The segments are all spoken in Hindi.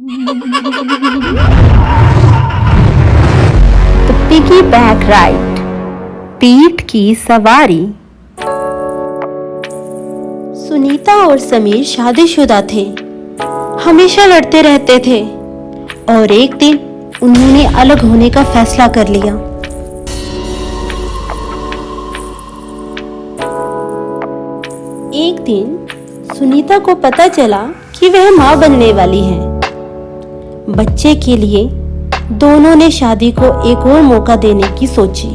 The piggyback ride, पीठ की सवारी। सुनीता और समीर शादीशुदा थे, हमेशा लड़ते रहते थे और एक दिन उन्होंने अलग होने का फैसला कर लिया। एक दिन सुनीता को पता चला कि वह मां बनने वाली है। बच्चे के लिए दोनों ने शादी को एक और मौका देने की सोची।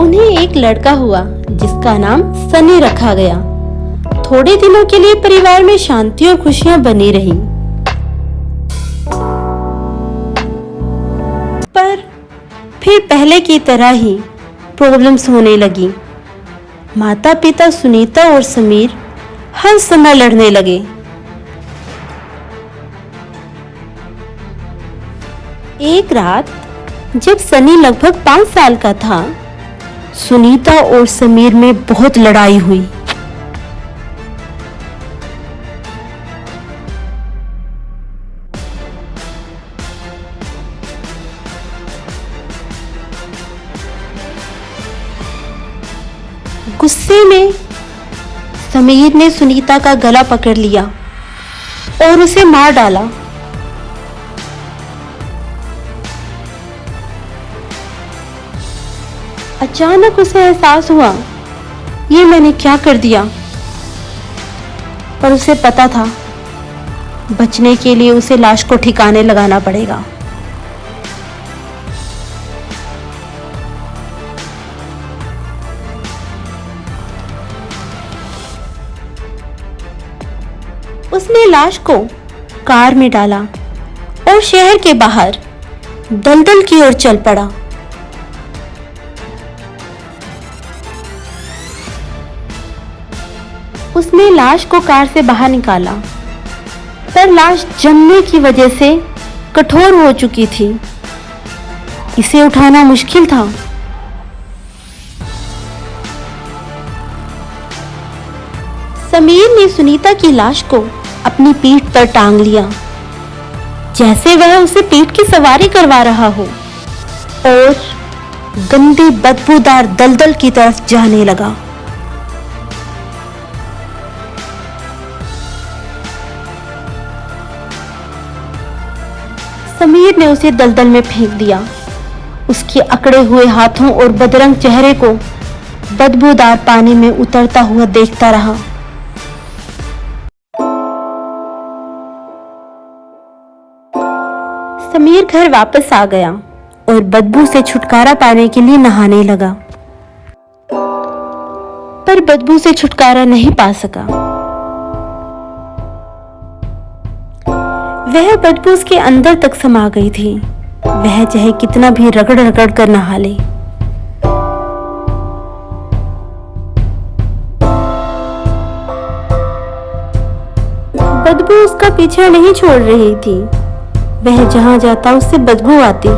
उन्हें एक लड़का हुआ जिसका नाम सनी रखा गया। थोड़े दिनों के लिए परिवार में शांति और खुशियां बनी रही, पर फिर पहले की तरह ही प्रॉब्लम्स होने लगी। माता पिता सुनीता और समीर हर समय लड़ने लगे। एक रात जब सनी लगभग 5 साल का था, सुनीता और समीर में बहुत लड़ाई हुई। गुस्से में समीर ने सुनीता का गला पकड़ लिया और उसे मार डाला। अचानक उसे एहसास हुआ, ये मैंने क्या कर दिया। पर उसे पता था, बचने के लिए उसे लाश को ठिकाने लगाना पड़ेगा। उसने लाश को कार में डाला और शहर के बाहर दलदल की ओर चल पड़ा। उसने लाश को कार से बाहर निकाला, पर लाश जमने की वजह से कठोर हो चुकी थी। इसे उठाना मुश्किल था। समीर ने सुनीता की लाश को अपनी पीठ पर टांग लिया, जैसे वह उसे पीठ की सवारी करवा रहा हो, और गंदी बदबूदार दलदल की तरफ जाने लगा। समीर ने उसे दलदल में फेंक दिया। उसके अकड़े हुए हाथों और बदरंग चेहरे को बदबूदार पानी में उतरता हुआ देखता रहा। समीर घर वापस आ गया और बदबू से छुटकारा पाने के लिए नहाने लगा, पर बदबू से छुटकारा नहीं पा सका। वह बदबू उसके अंदर तक समा गई थी, वह चाहे कितना भी रगड़ रगड़ कर नहा ले। बदबू उसका पीछा नहीं छोड़ रही थी। वह जहां जाता उससे बदबू आती।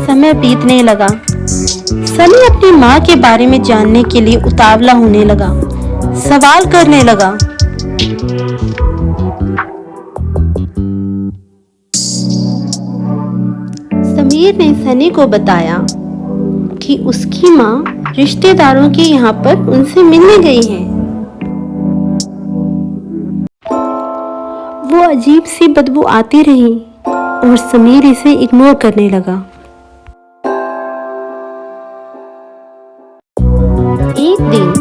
समय बीतने लगा। सनी अपनी मां के बारे में जानने के लिए उतावला होने लगा, सवाल करने लगा। समीर ने सनी को बताया कि उसकी मां रिश्तेदारों के यहाँ पर उनसे मिलने गई है। वो अजीब सी बदबू आती रही और समीर इसे इग्नोर करने लगा। एक दिन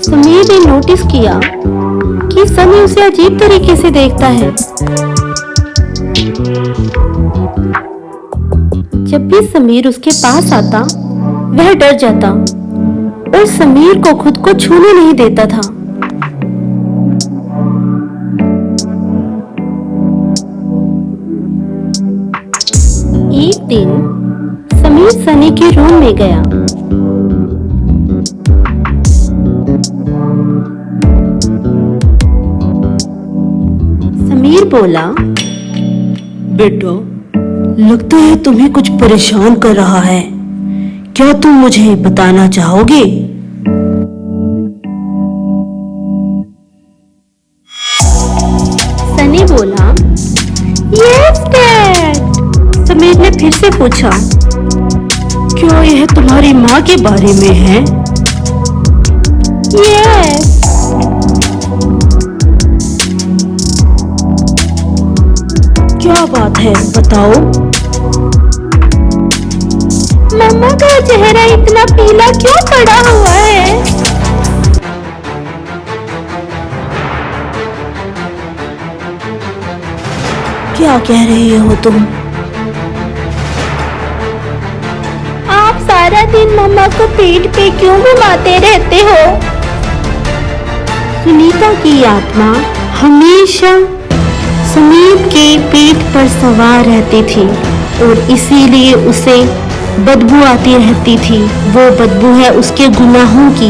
समीर ने नोटिस किया कि सनी उसे अजीब तरीके से देखता है। जब भी समीर उसके पास आता, वह डर जाता और समीर को खुद को छूने नहीं देता था। एक दिन समीर सनी के रूम में गया। समीर बोला, बेटा, लगता है तुम्हें कुछ परेशान कर रहा है। क्या तुम मुझे बताना चाहोगे? सनी बोला, यस डैड। समीर ने फिर से पूछा, क्या यह तुम्हारी माँ के बारे में है? यस। क्या बात है, बताओ। मम्मा का चेहरा इतना पीला क्यों पड़ा हुआ है? क्या कह रही हो तुम? आप सारा दिन मम्मा को पीठ पे क्यों घुमाते रहते हो? सुनीता की आत्मा हमेशा समीर के पीठ पर सवार रहती थी और इसीलिए उसे बदबू आती रहती थी। वो बदबू है उसके गुनाहों की।